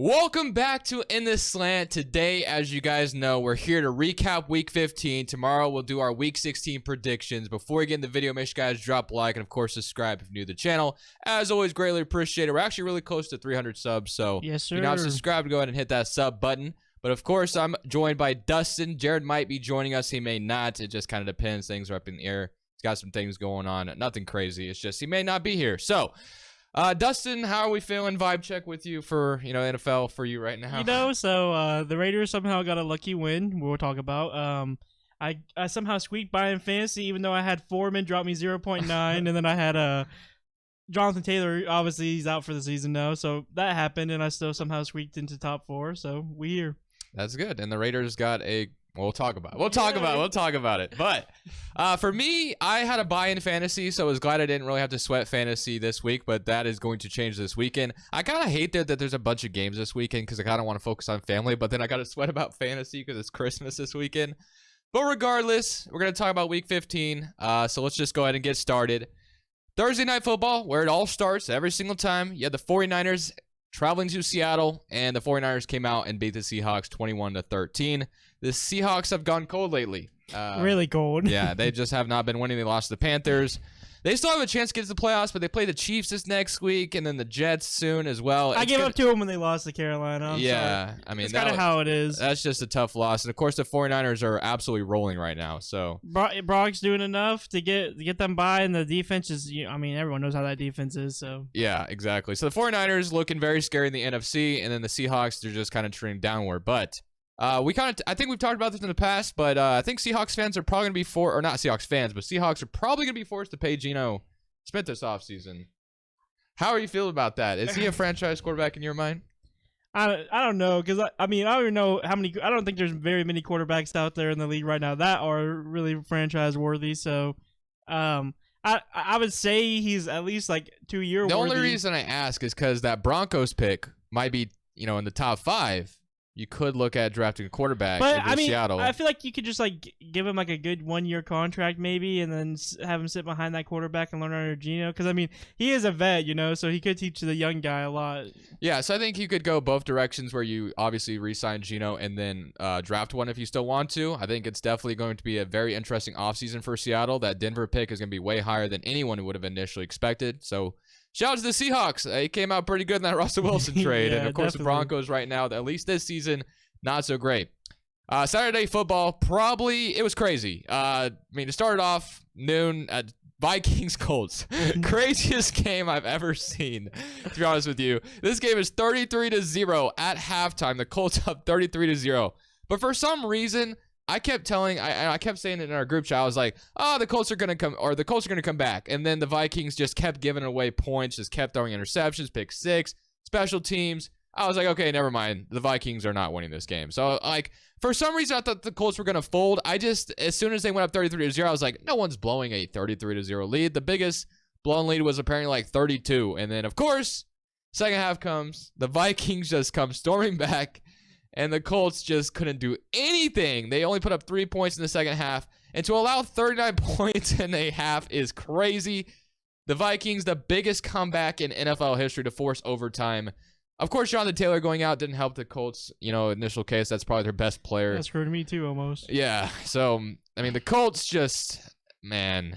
Welcome back to In This Slant. Today, as you guys know, we're here to recap Week 15. Tomorrow, we'll do our Week 16 predictions. Before we get in the video, make sure you guys drop a like and, of course, subscribe if you're new to the channel. As always, greatly appreciate it. We're actually really close to 300 subs, so yes, sir. If you're not subscribed, go ahead and hit that sub button. But, of course, I'm joined by Dustin. Jared might be joining us. He may not. It just kind of depends. Things are up in the air. He's got some things going on. Nothing crazy. It's just he may not be here. So, Dustin, how are we feeling? Vibe check with you for, NFL for you right now. The Raiders somehow got a lucky win. We'll talk about. I somehow squeaked by in fantasy, even though I had Foreman drop me 0.9, and then I had Jonathan Taylor. Obviously, he's out for the season now, so that happened, and I still somehow squeaked into top 4. So we here. That's good. And the Raiders got a. We'll talk about it. We'll talk about it. But for me, I had a buy in fantasy, so I was glad I didn't really have to sweat fantasy this week, but that is going to change this weekend. I kind of hate that there's a bunch of games this weekend because I kind of want to focus on family, but then I got to sweat about fantasy because it's Christmas this weekend. But regardless, we're going to talk about Week 15, so let's just go ahead and get started. Thursday Night Football, where it all starts every single time. You had the 49ers traveling to Seattle, and the 49ers came out and beat the Seahawks 21-13. The Seahawks have gone cold lately. Really cold. Yeah, they just have not been winning. They lost to the Panthers. They still have a chance to get to the playoffs, but they play the Chiefs this next week and then the Jets soon as well. I gave up to them when they lost to Carolina. I'm sorry. I mean, that's kind of how it is. That's just a tough loss. And, of course, the 49ers are absolutely rolling right now. So Brock's doing enough to get them by, and the defense is, everyone knows how that defense is. So yeah, exactly. So the 49ers looking very scary in the NFC, and then the Seahawks, they're just kind of trending downward. But I think we've talked about this in the past, but I think Seahawks fans are probably going to be or not Seahawks fans, but Seahawks are probably going to be forced to pay Geno Smith this offseason. How are you feeling about that? Is he a franchise quarterback in your mind? I don't know, because I don't even know how many. I don't think there's very many quarterbacks out there in the league right now that are really franchise worthy. So, I would say he's at least like 2-year worthy. The only reason I ask is because that Broncos pick might be in the top 5. You could look at drafting a quarterback in Seattle. I feel like you could just give him like a good 1-year contract maybe, and then have him sit behind that quarterback and learn under Geno. Because he is a vet, so he could teach the young guy a lot. Yeah, so I think you could go both directions, where you obviously re-sign Geno and then draft one if you still want to. I think it's definitely going to be a very interesting offseason for Seattle. That Denver pick is going to be way higher than anyone would have initially expected. So shout out to the Seahawks. They came out pretty good in that Russell Wilson trade. Yeah, and, of course, definitely. The Broncos right now, at least this season, not so great. Saturday football, it was crazy. It started off noon at Vikings-Colts. Craziest game I've ever seen, to be honest with you. This game is 33-0 at halftime. The Colts up 33-0. But for some reason, I kept saying it in our group chat. I was like, the Colts are going to come back. And then the Vikings just kept giving away points, just kept throwing interceptions, pick 6, special teams. I was like, okay, never mind. The Vikings are not winning this game. So, for some reason, I thought the Colts were going to fold. As soon as they went up 33-0, I was like, no one's blowing a 33-0 lead. The biggest blown lead was apparently like 32. And then, of course, second half comes. The Vikings just come storming back. And the Colts just couldn't do anything. They only put up 3 points in the second half. And to allow 39 points in a half is crazy. The Vikings, the biggest comeback in NFL history to force overtime. Of course, Jonathan Taylor going out didn't help the Colts, initial case. That's probably their best player. That screwed me too, almost. Yeah. So, the Colts just, man.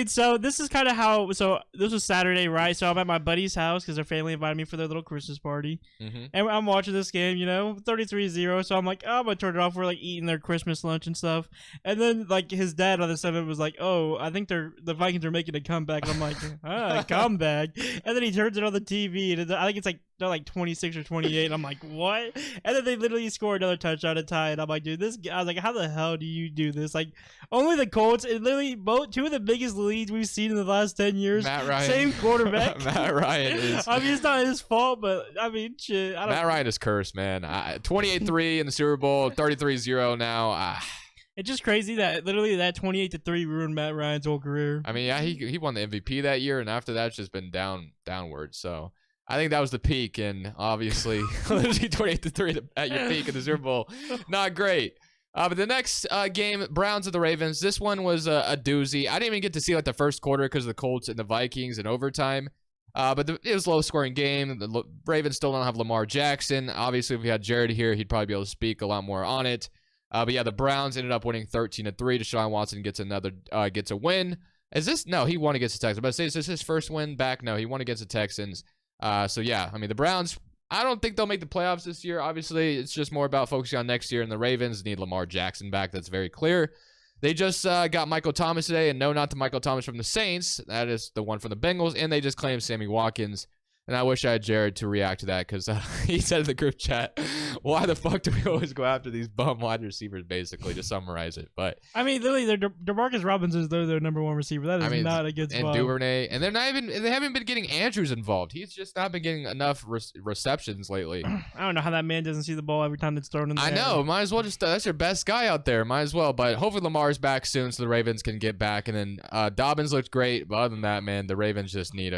So this is kind of how. So this was Saturday, right? So I'm at my buddy's house because their family invited me for their little Christmas party, and I'm watching this game. 33-0. So I'm like, I'm gonna turn it off. We're eating their Christmas lunch and stuff, and then his dad on the side was like, "Oh, I think the Vikings are making a comeback." And I'm like, comeback, and then he turns it on the TV, and I think it's they're 26 or 28. And I'm like, what? And then they literally score another touchdown to tie it. I'm like, dude, I was like, how the hell do you do this? Only the Colts, and literally two of the biggest leads we've seen in the last 10 years. Matt Ryan. Same quarterback. Matt Ryan is. It's not his fault, but shit. Matt Ryan is cursed, man. 28-3 in the Super Bowl, 33-0 now. It's just crazy that literally that 28-3 ruined Matt Ryan's whole career. He won the MVP that year, and after that, it's just been downward. So I think that was the peak, and obviously losing 28-3 at your peak in the Super Bowl, not great. But the next game, Browns of the Ravens, this one was a doozy. I didn't even get to see the first quarter because of the Colts and the Vikings in overtime. But it was a low-scoring game. The Ravens still don't have Lamar Jackson. Obviously, if we had Jared here, he'd probably be able to speak a lot more on it. But yeah, the Browns ended up winning 13-3. Deshaun Watson gets a win. No, he won against the Texans. But I say, is this his first win back? No, he won against the Texans. So yeah, I mean, the Browns, I don't think they'll make the playoffs this year. Obviously, it's just more about focusing on next year. And the Ravens need Lamar Jackson back. That's very clear. They just got Michael Thomas today, and no, not the Michael Thomas from the Saints. That is the one from the Bengals, and they just claimed Sammy Watkins. And I wish I had Jared to react to that because he said in the group chat, why the fuck do we always go after these bum wide receivers, basically, to summarize it. But I mean, literally, DeMarcus Robinson is their number one receiver. That is not a good spot. And Duvernay. And they haven't been getting Andrews involved. He's just not been getting enough receptions lately. I don't know how that man doesn't see the ball every time it's thrown in the air. I know. Might as well that's your best guy out there. Might as well. But hopefully Lamar's back soon so the Ravens can get back. And then Dobbins looked great. But other than that, man, the Ravens just need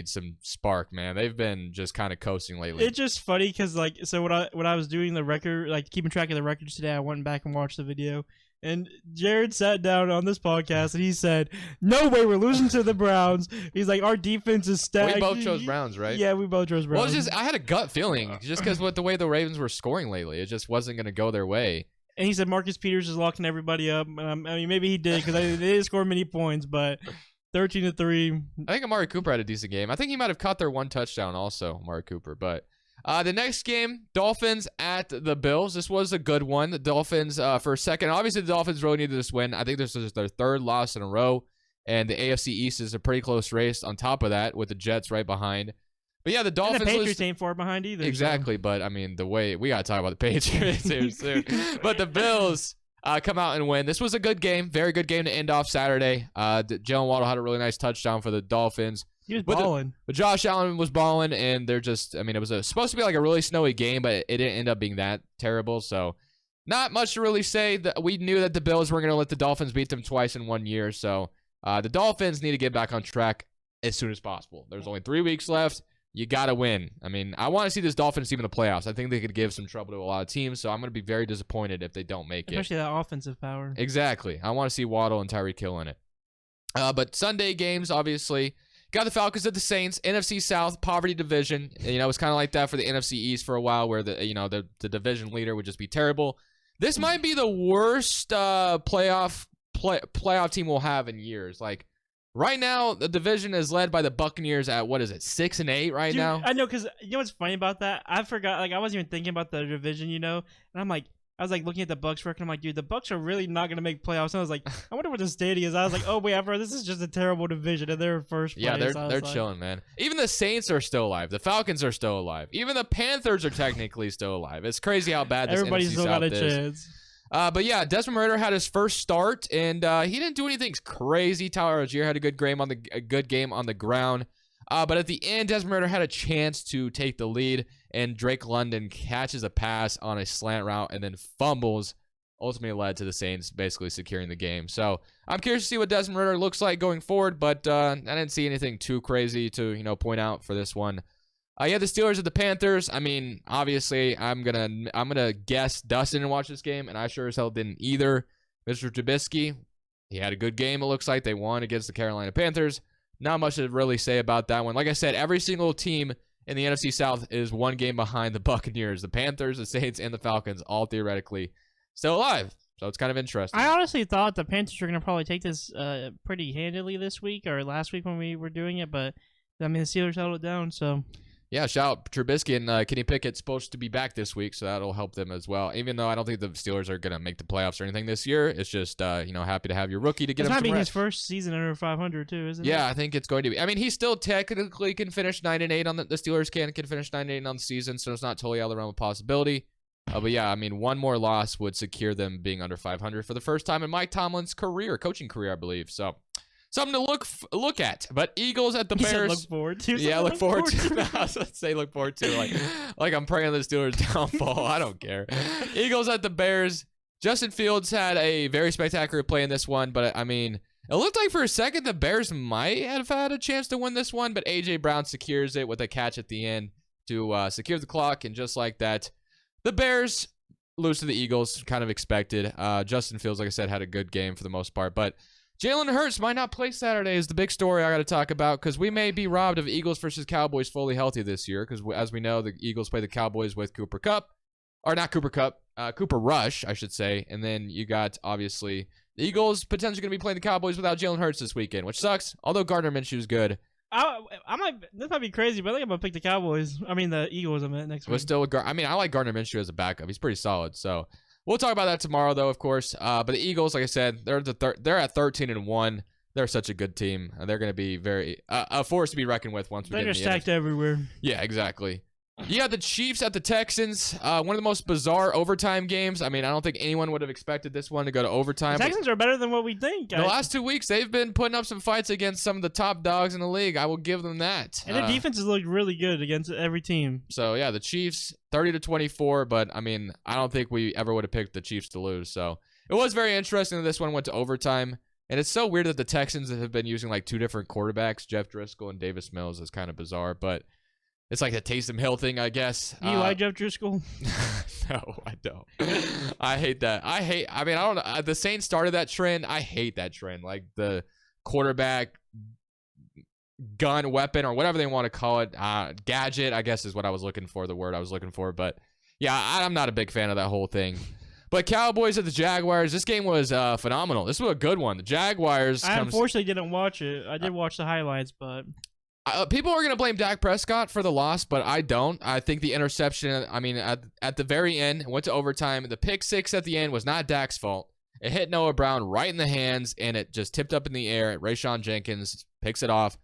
some spark, man. They've been just kind of coasting lately. It's just funny because so when I was doing the record, keeping track of the records today, I went back and watched the video, and Jared sat down on this podcast and he said, "No way, we're losing to the Browns." He's like, "Our defense is stacked." We both chose Browns, right? Yeah, we both chose Browns. Well, it's just I had a gut feeling just because with the way the Ravens were scoring lately, it just wasn't going to go their way. And he said Marcus Peters is locking everybody up. I mean, maybe he did because they didn't score many points, but 13-3. I think Amari Cooper had a decent game. I think he might have caught their one touchdown also, Amari Cooper. But the next game, Dolphins at the Bills. This was a good one. The Dolphins, for a second, obviously the Dolphins really needed this win. I think this is their third loss in a row. And the AFC East is a pretty close race on top of that with the Jets right behind. But yeah, the Dolphins. And the Patriots ain't far behind either. Exactly. So. But I mean, we got to talk about the Patriots here soon. But the Bills. Come out and win. This was a good game. Very good game to end off Saturday. Jalen Waddle had a really nice touchdown for the Dolphins. He was balling. But Josh Allen was balling, and they're just, I mean, it was supposed to be like a really snowy game, but it didn't end up being that terrible. So not much to really say. We knew that the Bills were going to let the Dolphins beat them twice in 1 year. So the Dolphins need to get back on track as soon as possible. There's only 3 weeks left. You got to win. I mean, I want to see this Dolphins team in the playoffs. I think they could give some trouble to a lot of teams, so I'm going to be very disappointed if they don't make it. Especially that offensive power. Exactly. I want to see Waddle and Tyreek Hill in it. But Sunday games, obviously. Got the Falcons at the Saints. NFC South, poverty division. It's kind of like that for the NFC East for a while where the division leader would just be terrible. This might be the worst playoff team we'll have in years. Right now, the division is led by the Buccaneers at, 6-8 right now? I know, because you know what's funny about that? I forgot, I wasn't even thinking about the division, and I was looking at the Bucs record. I'm like, dude, the Bucs are really not going to make playoffs. And I was like, I wonder what the standing is. I was like, oh, wait, this is just a terrible division, and they're first place. Yeah, they're chilling, man. Even the Saints are still alive. The Falcons are still alive. Even the Panthers are technically still alive. It's crazy how bad this Everybody's NFC still South got a is. chance. But yeah, Desmond Ridder had his first start, and he didn't do anything crazy. Tyler Algier had a good game on the ground. But at the end, Desmond Ridder had a chance to take the lead, and Drake London catches a pass on a slant route and then fumbles, ultimately led to the Saints basically securing the game. So I'm curious to see what Desmond Ridder looks like going forward, but I didn't see anything too crazy to point out for this one. Yeah, the Steelers at the Panthers. I mean, obviously, I'm gonna guess Dustin didn't watch this game, and I sure as hell didn't either. Mr. Trubisky, he had a good game. It looks like they won against the Carolina Panthers. Not much to really say about that one. Like I said, every single team in the NFC South is one game behind the Buccaneers. The Panthers, the Saints, and the Falcons all theoretically still alive. So it's kind of interesting. I honestly thought the Panthers were gonna probably take this pretty handily this week or last week when we were doing it, but I mean the Steelers held it down. So. Yeah, shout out Trubisky and Kenny Pickett's supposed to be back this week, so that'll help them as well. Even though I don't think the Steelers are going to make the playoffs or anything this year, it's just happy to have your rookie to get him some rest. It's might be his first season under 500 too, isn't it? Yeah, I think it's going to be. I mean, he still technically can finish 9-8 on the Steelers can finish 9-8 on the season, so it's not totally out of the realm of possibility. But yeah, I mean, one more loss would secure them being under 500 for the first time in Mike Tomlin's coaching career, I believe. So. Something to look at. But Eagles at the Bears. Said look forward to. Yeah, look forward to. I was going to say look forward to. Like I'm praying the Steelers' downfall. I don't care. Eagles at the Bears. Justin Fields had a very spectacular play in this one. But, I mean, it looked like for a second the Bears might have had a chance to win this one. But A.J. Brown secures it with a catch at the end to secure the clock. And just like that, the Bears lose to the Eagles. Kind of expected. Justin Fields, like I said, had a good game for the most part. But Jalen Hurts might not play Saturday is the big story I got to talk about because we may be robbed of Eagles versus Cowboys fully healthy this year because, as we know, the Eagles play the Cowboys with Cooper Kupp. Or not Cooper Kupp, Cooper Rush, I should say. And then you got, obviously, the Eagles potentially going to be playing the Cowboys without Jalen Hurts this weekend, which sucks, although Gardner Minshew's good. This might be crazy, but I think I'm going to pick the Cowboys. I mean, the Eagles next week. I like Gardner Minshew as a backup. He's pretty solid, so... We'll talk about that tomorrow, though, of course. But the Eagles, like I said, they're at 13-1. They're such a good team. They're going to be a force to be reckoned with once we get in the They're stacked everywhere. Yeah, exactly. You got the Chiefs at the Texans. One of the most bizarre overtime games. I mean, I don't think anyone would have expected this one to go to overtime. The Texans are better than what we think. The last 2 weeks, they've been putting up some fights against some of the top dogs in the league. I will give them that. And their defenses look really good against every team. So, yeah, the Chiefs, 30-24. But, I mean, I don't think we ever would have picked the Chiefs to lose. So, it was very interesting that this one went to overtime. And it's so weird that the Texans have been using, like, two different quarterbacks, Jeff Driscoll and Davis Mills. Is kind of bizarre, but... It's like a Taysom Hill thing, I guess. You like Jeff Driscoll? No, I don't. I hate that. I mean, I don't know. The Saints started that trend. I hate that trend. Like the quarterback gun, weapon, or whatever they want to call it. Gadget, I guess is what I was looking for, the word I was looking for. But yeah, I'm not a big fan of that whole thing. But Cowboys at the Jaguars, this game was phenomenal. This was a good one. The Jaguars. I unfortunately didn't watch it. I did watch the highlights, but... people are going to blame Dak Prescott for the loss, but I don't. I think the interception, I mean, at the very end, it went to overtime. The pick six at the end was not Dak's fault. It hit Noah Brown right in the hands, and it just tipped up in the air. Rayshawn Jenkins picks it off,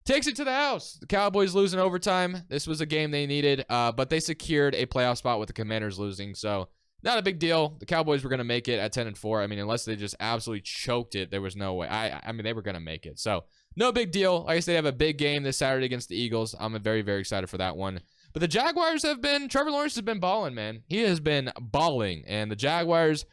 takes it to the house. The Cowboys lose in overtime. This was a game they needed, but they secured a playoff spot with the Commanders losing, so not a big deal. The Cowboys were going to make it at 10-4. I mean, unless they just absolutely choked it, there was no way. I mean, they were going to make it, so... No big deal. Like I said, they have a big game this Saturday against the Eagles. I'm very, very excited for that one. But the Jaguars Trevor Lawrence has been balling, man. He has been balling. And the Jaguars,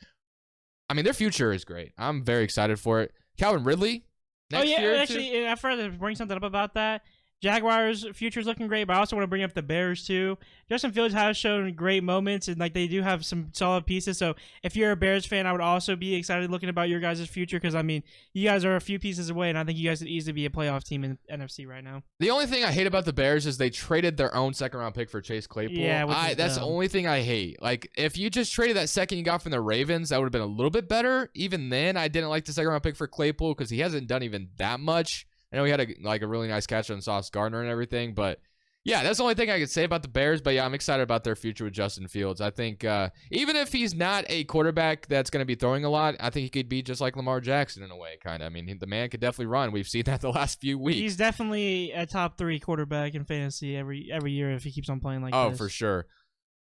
I mean, their future is great. I'm very excited for it. Calvin Ridley next year. Actually, I forgot to bring something up about that. Jaguars' future's looking great, but I also want to bring up the Bears too. Justin Fields has shown great moments, and like they do have some solid pieces. So if you're a Bears fan, I would also be excited looking about your guys' future because I mean, you guys are a few pieces away, and I think you guys could easily be a playoff team in NFC right now. The only thing I hate about the Bears is they traded their own second-round pick for Chase Claypool. Yeah, that's the only thing I hate. Like if you just traded that second you got from the Ravens, that would have been a little bit better. Even then, I didn't like the second-round pick for Claypool because he hasn't done even that much. I know he had a really nice catch on Sauce Gardner and everything, but yeah, that's the only thing I could say about the Bears. But yeah, I'm excited about their future with Justin Fields. I think even if he's not a quarterback that's going to be throwing a lot, I think he could be just like Lamar Jackson in a way, kind of. I mean, the man could definitely run. We've seen that the last few weeks. He's definitely a top 3 quarterback in fantasy every year if he keeps on playing like this. Oh, for sure.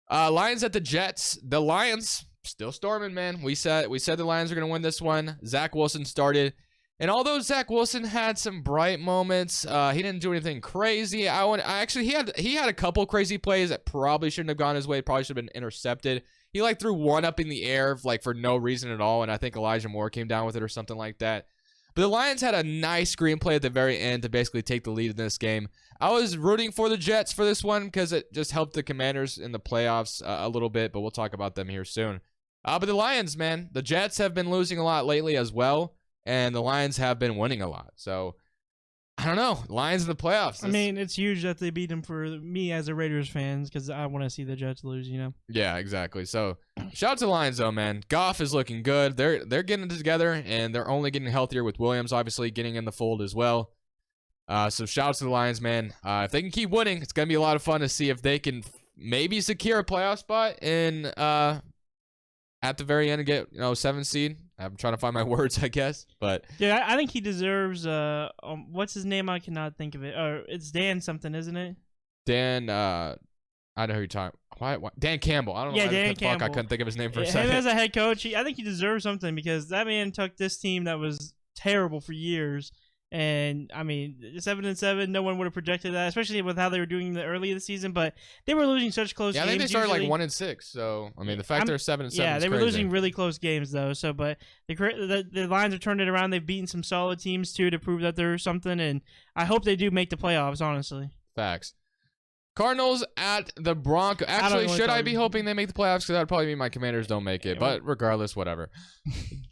Lions at the Jets. The Lions still storming, man. We said the Lions are going to win this one. Zach Wilson started. And although Zach Wilson had some bright moments, he didn't do anything crazy. He had a couple crazy plays that probably shouldn't have gone his way. Probably should have been intercepted. He threw one up in the air for no reason at all, and I think Elijah Moore came down with it or something like that. But the Lions had a nice screenplay at the very end to basically take the lead in this game. I was rooting for the Jets for this one because it just helped the Commanders in the playoffs a little bit, but we'll talk about them here soon. But the Lions, man, the Jets have been losing a lot lately as well. And the Lions have been winning a lot. So, I don't know. Lions in the playoffs. I mean, it's huge that they beat them for me as a Raiders fan because I want to see the Jets lose, you know? Yeah, exactly. So, shout out to the Lions, though, man. Goff is looking good. They're getting it together, and they're only getting healthier with Williams, obviously, getting in the fold as well. So, shout out to the Lions, man. If they can keep winning, it's going to be a lot of fun to see if they can maybe secure a playoff spot in at the very end and get 7th seed. I'm trying to find my words, I guess, but yeah, I think he deserves. What's his name? I cannot think of it. It's Dan something, isn't it? Dan. I know who you're talking. Why? Dan Campbell. I don't know. Yeah, Dan Campbell. I couldn't think of his name for a second. Him as a head coach, I think he deserves something because that man took this team that was terrible for years. And I mean, 7-7, no one would have projected that, especially with how they were doing the early of the season. But they were losing such close games. Yeah, I think they started usually. 1-6. So I mean, the fact they're 7-7. Yeah, is they were crazy. losing really close games though. So, but the Lions are turning it around. They've beaten some solid teams too to prove that they're something. And I hope they do make the playoffs. Honestly, facts. Cardinals at the Broncos. Actually, should I be hoping they make the playoffs? Because that would probably mean my Commanders don't make it. But regardless, whatever.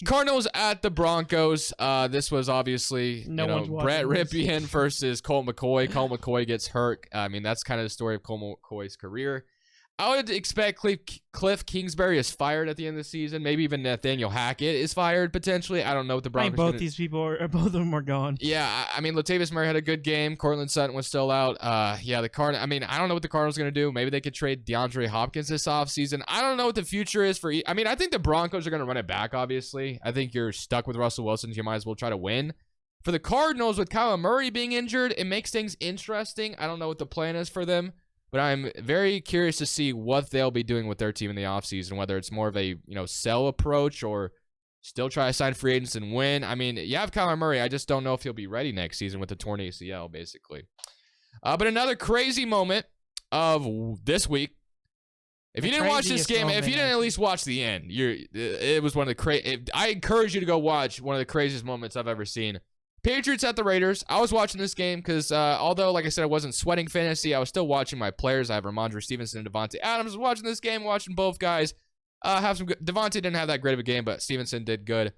Cardinals at the Broncos. This was obviously Brett Ripien versus Colt McCoy. Colt McCoy gets hurt. I mean, that's kind of the story of Colt McCoy's career. I would expect Cliff Kingsbury is fired at the end of the season. Maybe even Nathaniel Hackett is fired potentially. I don't know what the Broncos. Both of them are gone. Yeah, I mean, Latavius Murray had a good game. Cortland Sutton was still out. The Cardinals. I mean, I don't know what the Cardinals are going to do. Maybe they could trade DeAndre Hopkins this offseason. I don't know what the future is for. I mean, I think the Broncos are going to run it back. Obviously, I think you're stuck with Russell Wilson. You might as well try to win. For the Cardinals, with Kyler Murray being injured, it makes things interesting. I don't know what the plan is for them. But I'm very curious to see what they'll be doing with their team in the offseason, whether it's more of a sell approach or still try to sign free agents and win. I mean, you have Kyler Murray. I just don't know if he'll be ready next season with the torn ACL, basically. But another crazy moment of this week. If you didn't watch this game, if you didn't at least watch the end, it was one of the I encourage you to go watch one of the craziest moments I've ever seen. Patriots at the Raiders. I was watching this game because although, like I said, I wasn't sweating fantasy, I was still watching my players. I have Ramondre Stevenson and Devontae Adams. I was watching this game, watching both guys have some good. Devontae didn't have that great of a game, but Stevenson did good.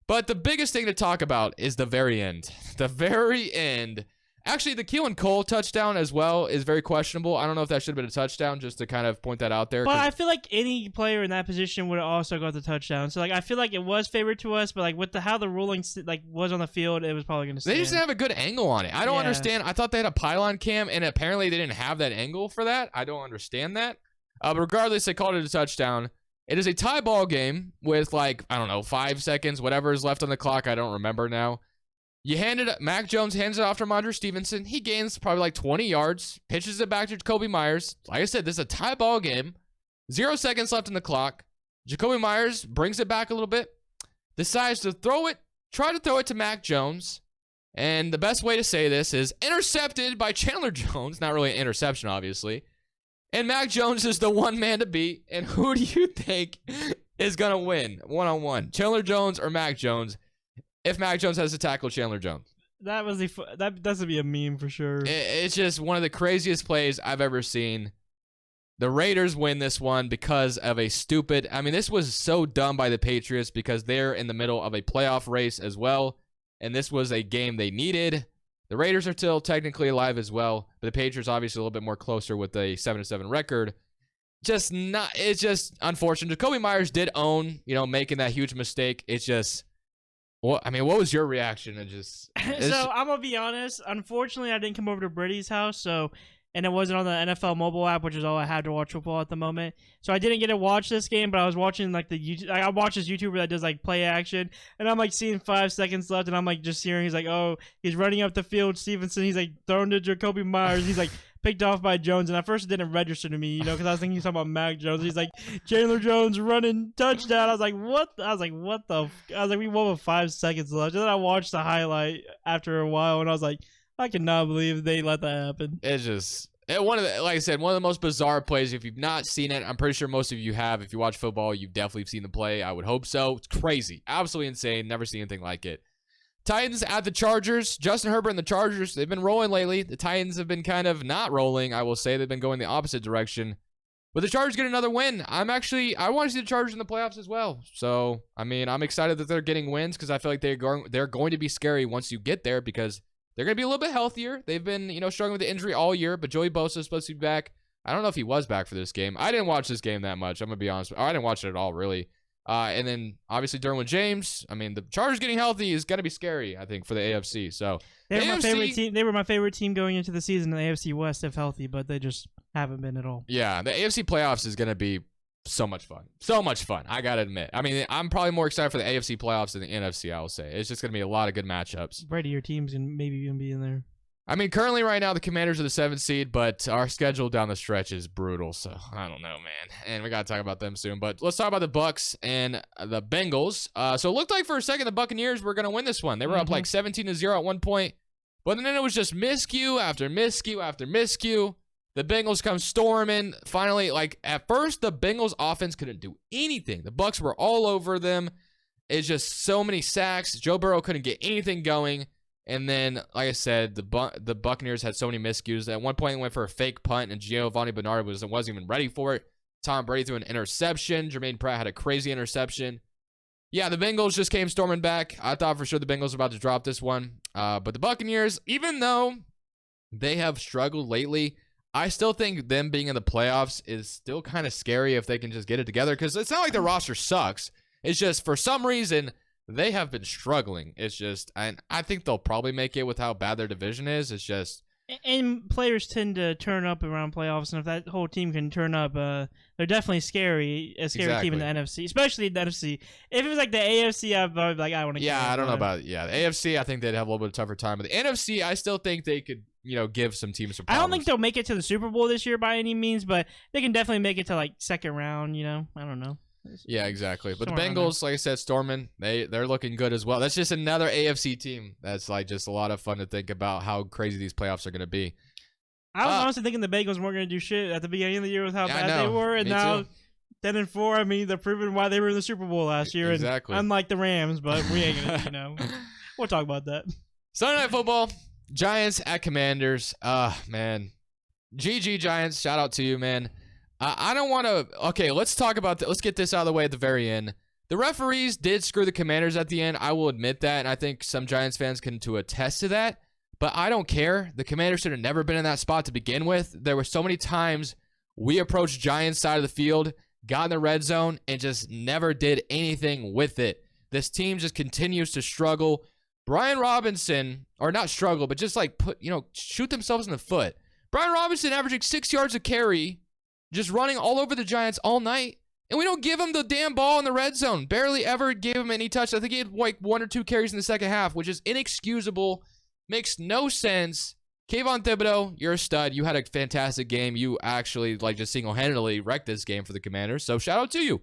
But the biggest thing to talk about is the very end. The very end. Actually, the Keelan Cole touchdown as well is very questionable. I don't know if that should have been a touchdown, just to kind of point that out there. But I feel like any player in that position would have also got the touchdown. So, I feel like it was favored to us, but, with how the ruling, was on the field, it was probably going to stand. They just didn't have a good angle on it. I don't understand. I thought they had a pylon cam, and apparently they didn't have that angle for that. I don't understand that. But regardless, they called it a touchdown. It is a tie ball game with, 5 seconds, whatever is left on the clock. I don't remember now. Mac Jones hands it off to Ramondre Stevenson. He gains probably 20 yards, pitches it back to Jacoby Myers. Like I said, this is a tie ball game. 0 seconds left on the clock. Jacoby Myers brings it back a little bit, decides to try to throw it to Mac Jones. And the best way to say this is intercepted by Chandler Jones. Not really an interception, obviously. And Mac Jones is the one man to beat. And who do you think is going to win one-on-one? Chandler Jones or Mac Jones? If Mac Jones has to tackle Chandler Jones. That's gonna be a meme for sure. It's just one of the craziest plays I've ever seen. The Raiders win this one because of a stupid. I mean, this was so dumb by the Patriots because they're in the middle of a playoff race as well, and this was a game they needed. The Raiders are still technically alive as well, but the Patriots obviously a little bit more closer with a 7-7 record. It's just unfortunate. Jacoby Myers did own, making that huge mistake. It's just. Well, I mean, what was your reaction to just? So I'm gonna be honest. Unfortunately, I didn't come over to Brady's house, and it wasn't on the NFL mobile app, which is all I had to watch football at the moment. So I didn't get to watch this game, but I was watching the YouTube. I watched this YouTuber that does play action, and I'm seeing 5 seconds left, and I'm just hearing he's running up the field. Stevenson, he's thrown to Jacoby Myers. He's picked off by Jones, and at first it didn't register to me, because I was thinking he was talking about Mac Jones. He's Chandler Jones running touchdown. I was what? I was what the? We won with 5 seconds left. And then I watched the highlight after a while, and I was I cannot believe they let that happen. It's just one of the most bizarre plays. If you've not seen it, I'm pretty sure most of you have. If you watch football, you've definitely seen the play. I would hope so. It's crazy, absolutely insane. Never seen anything like it. Titans at the Chargers. Justin Herbert and the Chargers, they've been rolling lately. The Titans have been kind of not rolling, I will say. They've been going the opposite direction. But the Chargers get another win. I want to see the Chargers in the playoffs as well. So, I mean, I'm excited that they're getting wins because I feel like they're going to be scary once you get there because they're going to be a little bit healthier. They've been, struggling with the injury all year, but Joey Bosa is supposed to be back. I don't know if he was back for this game. I didn't watch this game that much. I'm going to be honest. I didn't watch it at all, really. And then obviously Derwin James. I mean, the Chargers getting healthy is going to be scary, I think, for the AFC. So they were my favorite team. They were my favorite team going into the season in the AFC West if healthy, but they just haven't been at all. Yeah, the AFC playoffs is going to be so much fun. So much fun. I got to admit. I mean, I'm probably more excited for the AFC playoffs than the NFC, I will say. It's just going to be a lot of good matchups. Brady, your team's maybe going to be in there. I mean, currently right now, the Commanders are the 7th seed, but our schedule down the stretch is brutal. So, I don't know, man. And we got to talk about them soon. But let's talk about the Bucs and the Bengals. So, it looked like for a second the Buccaneers were going to win this one. They were up 17-0 at one point. But then it was just miscue after miscue after miscue. The Bengals come storming. Finally, at first, the Bengals offense couldn't do anything. The Bucs were all over them. It's just so many sacks. Joe Burrow couldn't get anything going. And then, like I said, the Buccaneers had so many miscues. At one point, they went for a fake punt, and Giovanni Bernard wasn't even ready for it. Tom Brady threw an interception. Jermaine Pratt had a crazy interception. Yeah, the Bengals just came storming back. I thought for sure the Bengals were about to drop this one. But the Buccaneers, even though they have struggled lately, I still think them being in the playoffs is still kind of scary if they can just get it together. Because it's not like their roster sucks. It's just for some reason they have been struggling. It's just, and I think they'll probably make it with how bad their division is. It's just. And players tend to turn up around playoffs, and if that whole team can turn up, they're definitely a scary team in the NFC, especially the NFC. If it was like the AFC, I'd be like, I want to. Yeah, I don't know about it. Yeah, the AFC, I think they'd have a little bit of tougher time, but the NFC, I still think they could, give some teams some problems. I don't think they'll make it to the Super Bowl this year by any means, but they can definitely make it to like second round. I don't know. Yeah, exactly. But the Bengals, like I said, storming. They're looking good as well. That's just another AFC team. That's like just a lot of fun to think about how crazy these playoffs are going to be. I was honestly thinking the Bengals weren't going to do shit at the beginning of the year with how bad they were, and now 10-4. I mean, they're proving why they were in the Super Bowl last year. Exactly. And unlike the Rams, but we ain't gonna, we'll talk about that. Sunday Night Football, Giants at Commanders. Man, GG Giants. Shout out to you, man. I don't want to. Okay, let's talk about that. Let's get this out of the way at the very end. The referees did screw the Commanders at the end. I will admit that, and I think some Giants fans can attest to that. But I don't care. The Commanders should have never been in that spot to begin with. There were so many times we approached Giants' side of the field, got in the red zone, and just never did anything with it. This team just continues to struggle. Brian Robinson, or not struggle, but just like shoot themselves in the foot. Brian Robinson averaging 6 yards a carry, just running all over the Giants all night, and we don't give him the damn ball in the red zone. Barely ever gave him any touch. I think he had like 1 or 2 carries in the second half, which is inexcusable. Makes no sense. Kayvon Thibodeau, you're a stud. You had a fantastic game. You actually just single-handedly wrecked this game for the Commanders, so shout out to you.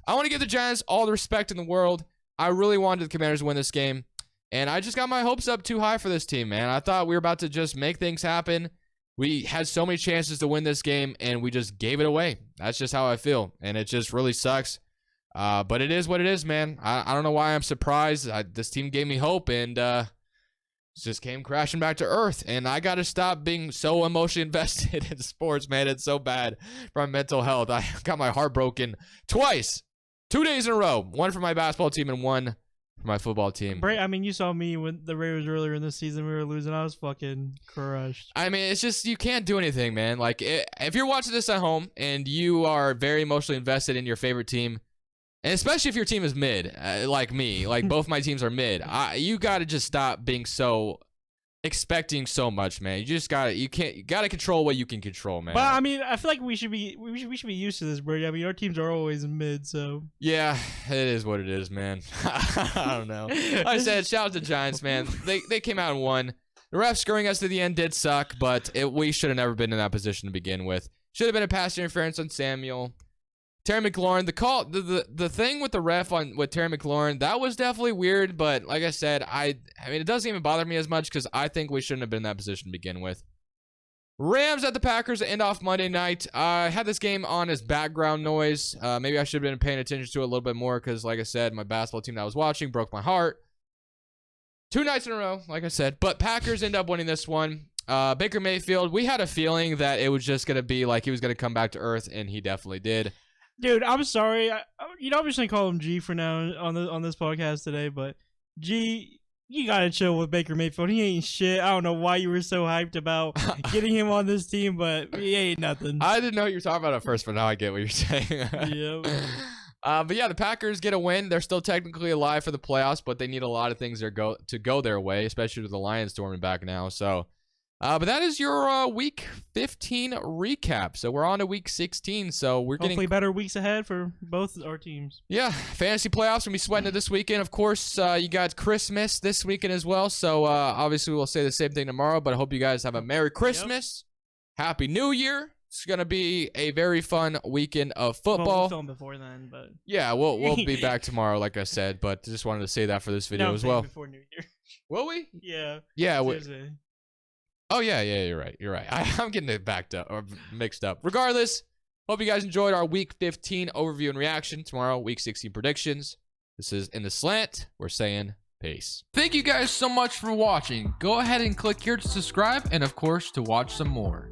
I want to give the Giants all the respect in the world. I really wanted the Commanders to win this game, and I just got my hopes up too high for this team, man. I thought we were about to just make things happen. We had so many chances to win this game, and we just gave it away. That's just how I feel, and it just really sucks. But it is what it is, man. I don't know why I'm surprised. This team gave me hope, and just came crashing back to earth. And I got to stop being so emotionally invested in sports, man. It's so bad for my mental health. I got my heart broken twice, 2 days in a row. One for my basketball team and one for my football team. I mean, you saw me when the Raiders earlier in the season we were losing. I was fucking crushed. I mean, it's just you can't do anything, man. Like, if you're watching this at home and you are very emotionally invested in your favorite team, and especially if your team is mid, like me, like both my teams are mid, you got to just stop being so expecting so much, man. You gotta control what you can control, man. But I mean, I feel like we should be used to this, Brady. I mean, our teams are always mid, so yeah, it is what it is, man. I don't know. Like I said, shout out to Giants, man. They came out and won. The refs screwing us to the end did suck, but we should have never been in that position to begin with. Should have been a pass interference on Samuel. Terry McLaurin, the thing with the ref with Terry McLaurin, that was definitely weird, but like I said, I mean, it doesn't even bother me as much because I think we shouldn't have been in that position to begin with. Rams at the Packers to end off Monday night. I had this game on as background noise. Maybe I should have been paying attention to it a little bit more because, like I said, my basketball team that I was watching broke my heart. 2 nights in a row, like I said, but Packers end up winning this one. Baker Mayfield, we had a feeling that it was just going to be like he was going to come back to earth, and he definitely did. Dude, I'm sorry. I'm just gonna call him G for now on this podcast today. But G, you gotta chill with Baker Mayfield. He ain't shit. I don't know why you were so hyped about getting him on this team, but he ain't nothing. I didn't know what you were talking about at first, but now I get what you're saying. Yep. But yeah, the Packers get a win. They're still technically alive for the playoffs, but they need a lot of things to go their way, especially with the Lions storming back now. So. But that is your Week 15 recap. So we're on to Week 16. So we're hopefully better weeks ahead for both our teams. Yeah, fantasy playoffs gonna be sweating it this weekend. Of course, you got Christmas this weekend as well. So obviously we'll say the same thing tomorrow. But I hope you guys have a Merry Christmas, Happy New Year. It's gonna be a very fun weekend of football. Well, we'll film before then, but yeah, we'll be back tomororw, like I said. But just wanted to say that for this video as well. Before New Year. Will we? Yeah. Yeah. Oh, yeah, you're right. I'm getting it backed up or mixed up. Regardless, hope you guys enjoyed our Week 15 overview and reaction. Tomorrow, Week 16 predictions. This is In the Slant. We're saying Peace. Thank you guys so much for watching. Go ahead and click here to subscribe and of course to watch some more.